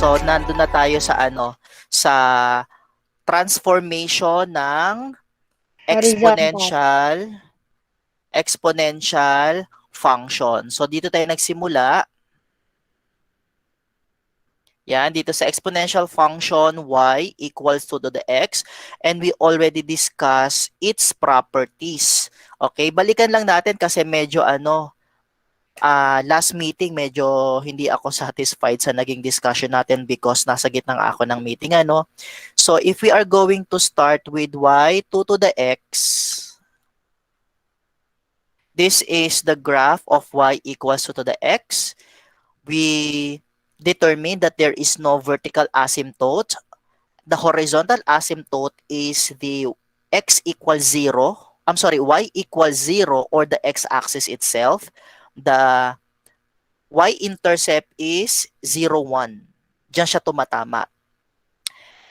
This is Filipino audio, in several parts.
So, nandun na tayo sa sa transformation ng Horizontal. exponential function. So, dito tayo nagsimula. Yan, dito sa exponential function, y equals to the x. And we already discussed its properties. Okay, balikan lang natin kasi medyo last meeting medyo hindi ako satisfied sa naging discussion natin because nasa gitna nga ako ng meeting, So, if we are going to start with y 2 to the x, this is the graph of y equals to the x. We determine that there is no vertical asymptote. The horizontal asymptote is the x equals 0. I'm sorry, y equals 0 or the x-axis itself. The y-intercept is 0, 1. Diyan siya tumatama.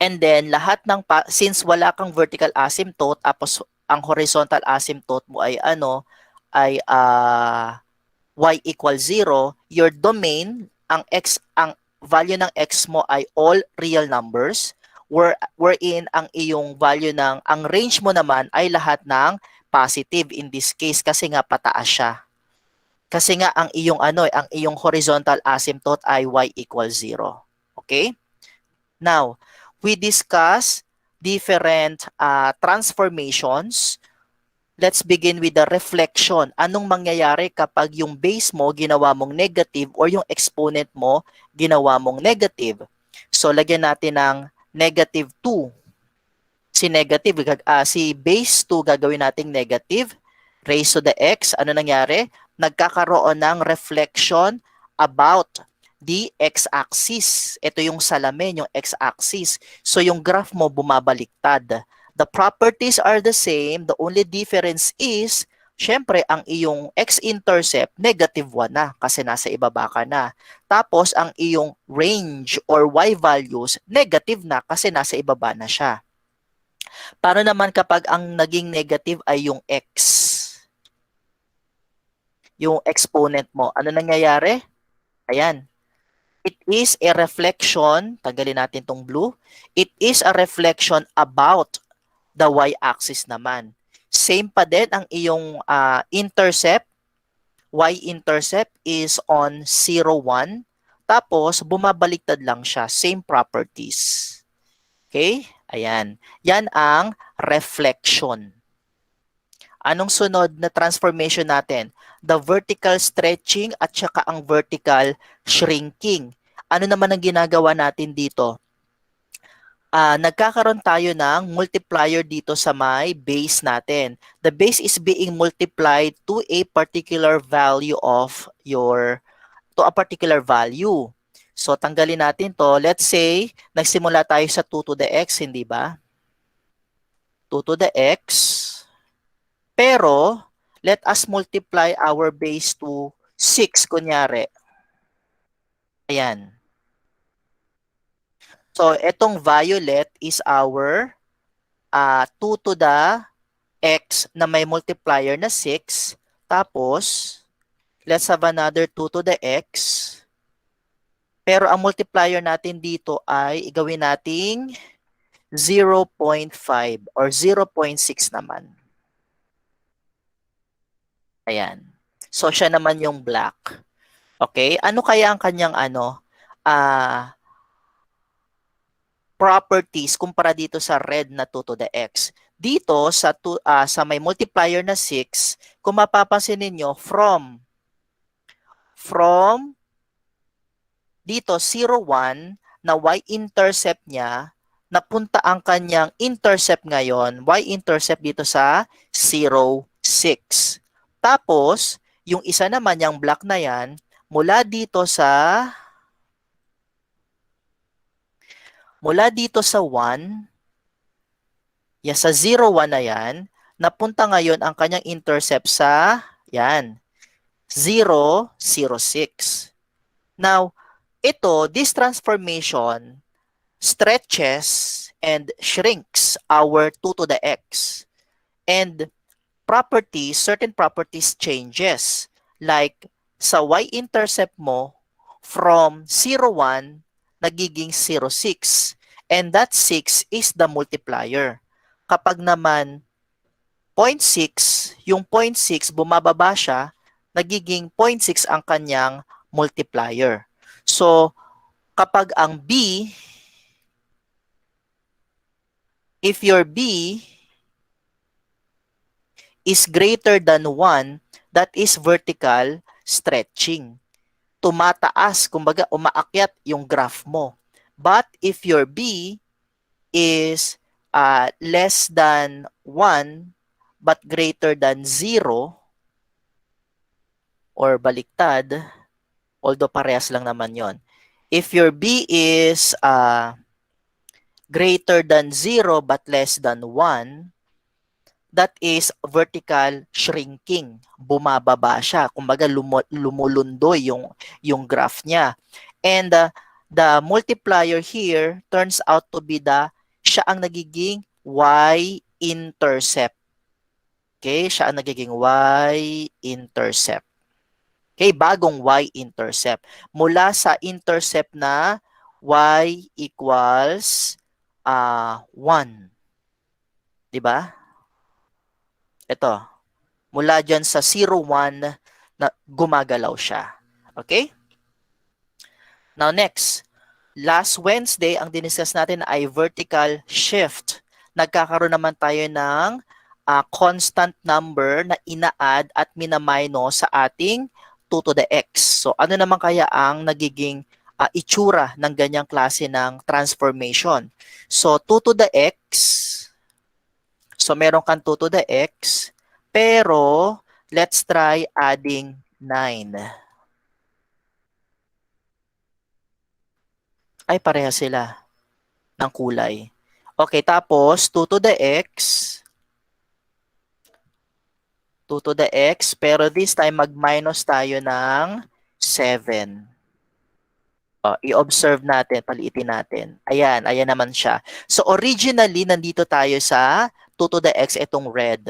And then, lahat ng, since wala kang vertical asymptote, tapos ang horizontal asymptote mo ay y equals 0, your domain, ang value ng x mo ay all real numbers, wherein ang iyong value ang range mo naman ay lahat ng positive in this case kasi nga pataas siya. Kasi nga ang iyong horizontal asymptote ay y equals 0. Okay? Now, we discuss different transformations. Let's begin with the reflection. Anong mangyayari kapag yung base mo ginawa mong negative or yung exponent mo ginawa mong negative? So, lagyan natin ng negative 2. Si base 2 gagawin nating negative. Raised to the x, ano nangyari? Nagkakaroon ng reflection about the x-axis. Ito yung salamin, yung x-axis. So, yung graph mo bumabaliktad. The properties are the same. The only difference is, syempre, ang iyong x-intercept, negative 1 na kasi nasa ibaba ka na. Tapos, ang iyong range or y values, negative na kasi nasa ibaba na siya. Paano naman kapag ang naging negative ay yung x? Yung exponent mo. Ano nangyayari? Ayan. It is a reflection, tanggalin natin tong blue. It is a reflection about the y-axis naman. Same pa din ang iyong intercept. Y-intercept is on 0, 1. Tapos, bumabaliktad lang siya. Same properties. Okay? Ayan. Yan ang reflection. Anong sunod na transformation natin? The vertical stretching at saka ang vertical shrinking. Ano naman ang ginagawa natin dito? Nagkakaroon tayo ng multiplier dito sa may base natin. The base is being multiplied to a particular value to a particular value. So, tanggalin natin to. Let's say, nagsimula tayo sa 2 to the x, hindi ba? 2 to the x. Pero, let us multiply our base to 6, kunyari. Ayan. So, itong violet is our 2 to the x na may multiplier na 6. Tapos, let's have another 2 to the x. Pero ang multiplier natin dito ay igawin nating 0.5 or 0.6 naman. Ayan. So, siya naman yung black. Okay? Ano kaya ang kanyang properties kumpara dito sa red na 2 to the x? Dito sa may multiplier na 6, kung mapapansin ninyo, from dito 0, 1 na y-intercept niya, napunta ang kanyang intercept ngayon, y-intercept dito sa 0, 6. Tapos, yung isa naman, yung black na yan, mula dito sa 1, sa 0, 1 na yan, napunta ngayon ang kanyang intercept sa, 0, 0, 6. Now, this transformation stretches and shrinks our 2 to the x. And certain properties changes. Like, sa y-intercept mo, from 0, 1, nagiging 0.6. And that 6 is the multiplier. Kapag naman 0.6, yung 0.6 bumababa siya, nagiging 0.6 ang kanyang multiplier. So, kapag ang B, if your B is greater than 1, that is vertical stretching. Tumataas, kumbaga umaakyat yung graph mo. But if your B is less than 1 but greater than 0, or baliktad, although parehas lang naman yon. If your B is greater than 0 but less than 1, that is vertical shrinking. Bumababa siya. Kumbaga lumulundoy yung graph niya. And the multiplier here turns out to be siya ang nagiging y-intercept. Okay, siya ang nagiging y-intercept. Okay, bagong y-intercept. Mula sa intercept na y equals 1. Diba? Ito. Mula dyan sa 0,1 na gumagalaw siya. Okay? Now next. Last Wednesday, ang diniscuss natin ay vertical shift. Nagkakaroon naman tayo ng constant number na ina-add at mina-minus sa ating 2 to the x. So ano naman kaya ang nagiging itsura ng ganyang klase ng transformation? So 2 to the x, so meron kang 2 to the x, pero let's try adding 9. Ay, pareha sila ng kulay. Okay, tapos 2 to the x, 2 to the x, pero this time mag-minus tayo ng 7. I-observe natin, paliitin natin. Ayan, ayan naman siya. So originally, nandito tayo sa 2 to the x, itong red.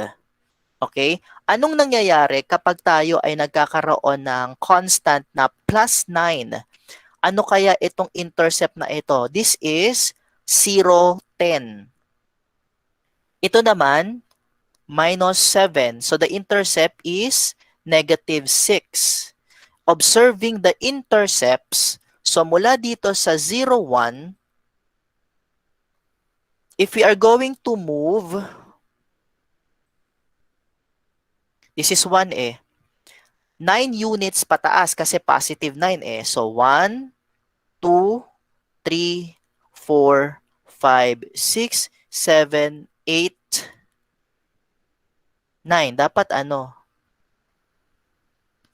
Okay? Anong nangyayari kapag tayo ay nagkakaroon ng constant na plus 9? Ano kaya itong intercept na ito? This is 0, 10. Ito naman, minus 7. So the intercept is negative 6. Observing the intercepts, so mula dito sa 0, 1, if we are going to move, this is 1 eh. 9 units pataas kasi positive 9 eh. So 1, 2, 3, 4, 5, 6, 7, 8, 9. Dapat ano?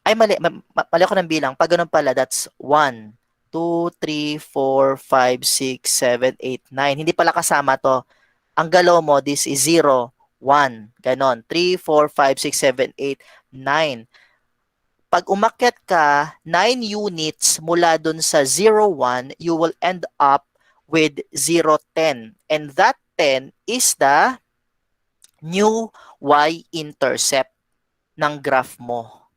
Ay, mali. Mali ako ng bilang. Pag ganun pala, that's 1, 2, 3, 4, 5, 6, 7, 8, 9. Hindi pala kasama to. Ang galaw mo, this is 0, 1. Ganon. 3, 4, 5, 6, 7, 8, 9. Pag umakyat ka 9 units mula dun sa 0, 1, you will end up with 0, 10. And that 10 is the new y-intercept ng graph mo.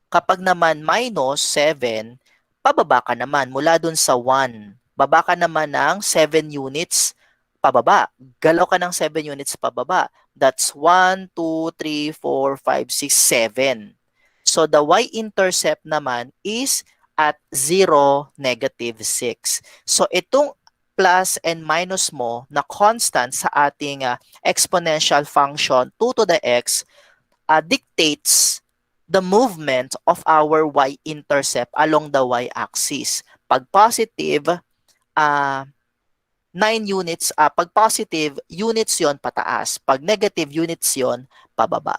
Kapag naman minus 7, pababa ka naman mula dun sa 1. Baba ka naman ng 7 units pababa. Galaw ka ng 7 units pababa. That's 1, 2, 3, 4, 5, 6, 7. So the y-intercept naman is at 0, negative 6. So itong plus and minus mo na constant sa ating exponential function 2 to the x dictates the movement of our y-intercept along the y-axis. Pag positive, 9 units, pag positive, units yon pataas. Pag negative, units yon pababa.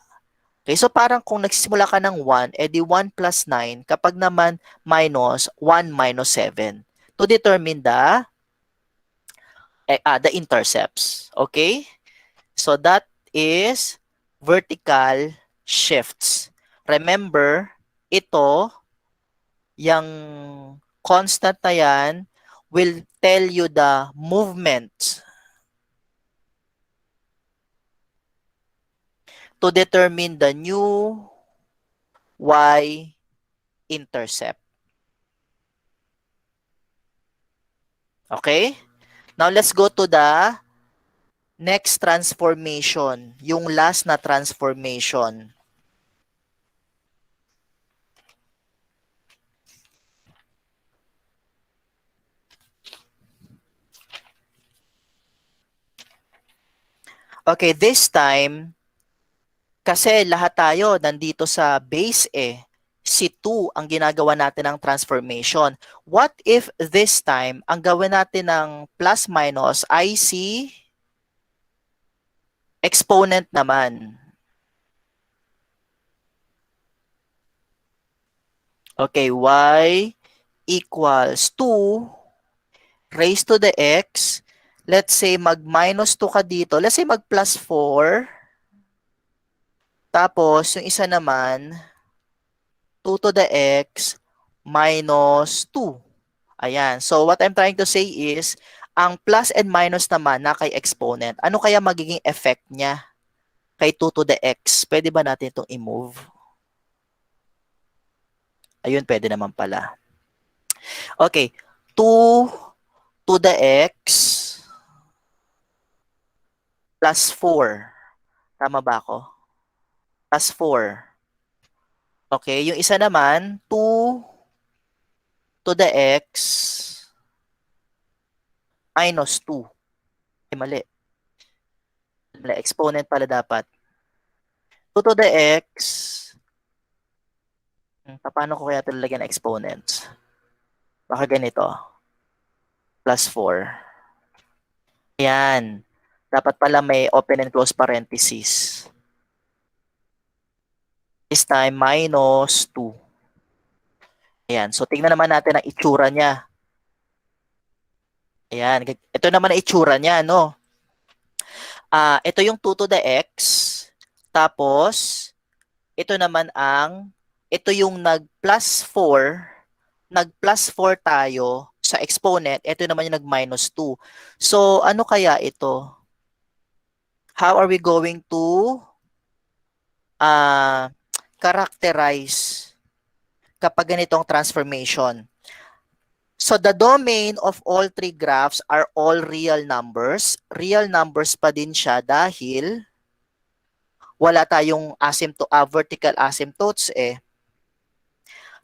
Okay, so parang kung nagsisimula ka ng 1, edi 1 plus 9, kapag naman minus, 1 minus 7. To determine the intercepts. Okay? So that is vertical shifts. Remember, ito, yung constant na yan, will tell you the movement to determine the new y-intercept. Okay? Now, let's go to the next transformation. Yung last na transformation. Okay, this time, kasi lahat tayo nandito sa base si 2 ang ginagawa natin ng transformation. What if this time, ang gawin natin ng plus minus ay si exponent naman? Okay, y equals 2 raised to the x. Let's say mag-minus 2 ka dito. Let's say mag-plus 4. Tapos, yung isa naman, 2 to the x minus 2. Ayan. So, what I'm trying to say is, ang plus and minus naman na kay exponent, ano kaya magiging effect niya kay 2 to the x? Pwede ba natin itong i-move? Ayun, pwede naman pala. Okay. 2 to the x plus 4. Tama ba ako? Plus 4. Okay. Yung isa naman, 2 to the x minus 2. Ay, mali. Mali. Exponent pala dapat. 2 to the x. Paano ko kaya talagyan ng exponents? Baka ganito. Plus 4. Ayan. Dapat pala may open and close parenthesis. This time, minus 2. Ayan. So, tingnan naman natin ang itsura niya. Ayan. Ito naman ang itsura niya, no? Ito yung 2 to the x. Tapos, ito yung nag-plus 4. Nag-plus 4 tayo sa exponent. Ito naman yung nag-minus 2. So, ano kaya ito? How are we going to characterize kapag ganitong transformation? So, the domain of all three graphs are all real numbers. Real numbers pa din siya dahil wala tayong vertical asymptotes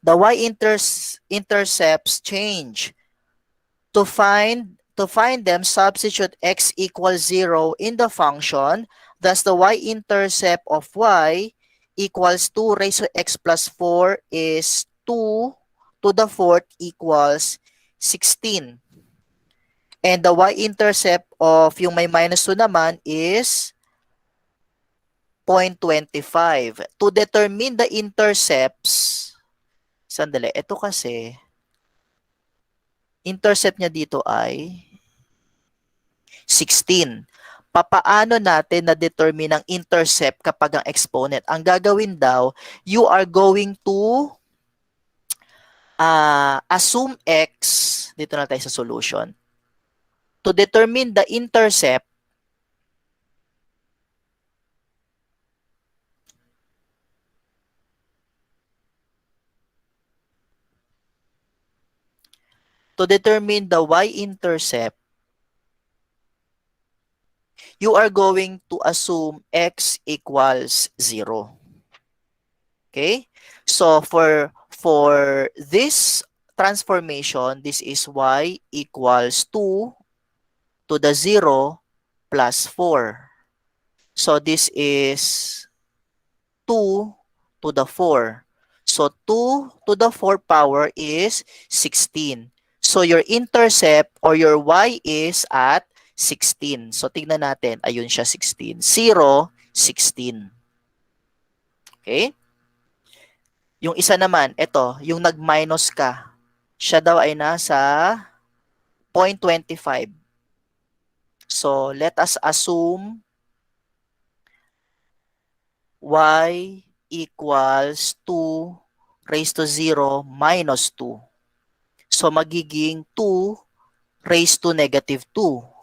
The y-intercepts change. To find them, substitute x equals 0 in the function. Thus, the y-intercept of y equals 2 raised to x plus 4 is 2 to the 4th equals 16. And the y-intercept of yung may minus 2 naman is 0.25. To determine the intercepts, sandali, ito kasi, intercept niya dito ay 16. Papaano natin na-determine ang intercept kapag ang exponent? Ang gagawin daw, you are going to assume x, dito na tayo sa solution. To determine the intercept, the y-intercept, you are going to assume x equals 0. Okay? So, for this transformation, this is y equals 2 to the 0 plus 4. So, this is 2 to the 4. So, 2 to the 4 power is 16. So, your intercept or your y is at 16. So, tignan natin. Ayun siya, 16. 0, 16. Okay? Yung isa naman, ito, yung nag-minus ka. Siya daw ay nasa 0.25. So, let us assume y equals 2 raised to 0 minus 2. So, magiging 2 raised to negative 2.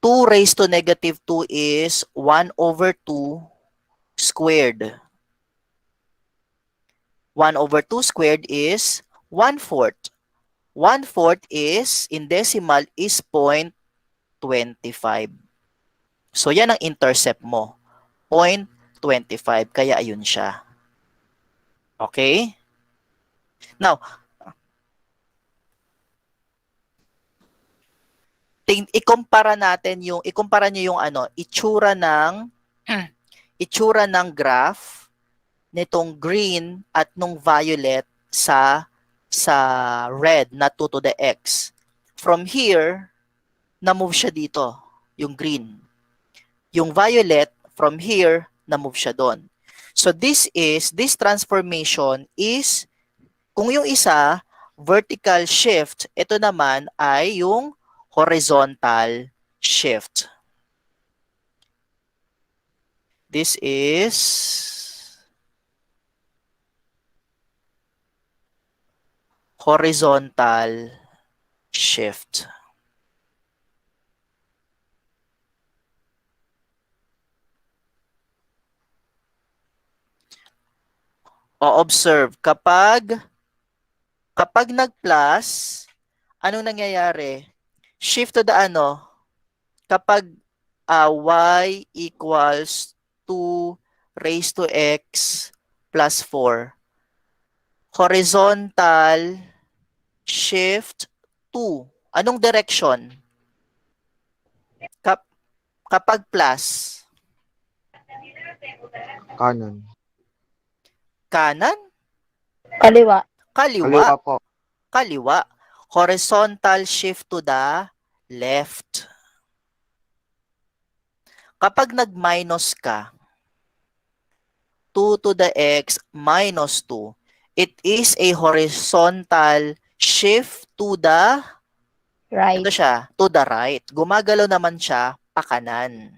2 raised to negative 2 is 1 over 2 squared. 1 over 2 squared is 1/4. 1/4 is, in decimal, is 0.25. So, yan ang intercept mo. 0.25. Kaya, ayun siya. Okay? Now, ikumpara nyo yung itsura ng graph nitong green at nung violet sa red na 2 to the x. From here, na-move siya dito, yung green. Yung violet, from here, na-move siya doon. So this transformation is, kung yung isa, vertical shift, ito naman ay yung horizontal shift. This is horizontal shift. O observe, kapag nag-plus, anong nangyayari? Shift to the kapag y equals 2 raised to x plus 4, horizontal shift 2. Anong direction? Kapag plus? Kanan. Kanan? Kaliwa. Kaliwa. Kaliwa po. Kaliwa. Horizontal shift to the left. Kapag nag-minus ka, 2 to the x minus 2, it is a horizontal shift to the Right. ito siya, to the right. Gumagalaw naman siya pakanan.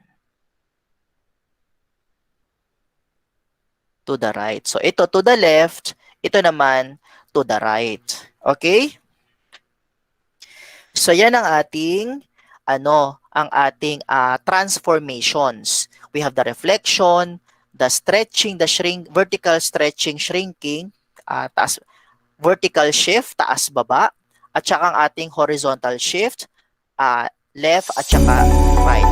To the right. So ito to the left, ito naman to the right. Okay? So yan ang ating ang ating transformations. We have the reflection, the stretching, the vertical stretching, shrinking, vertical shift, taas baba, at saka ang ating horizontal shift, left at saka right.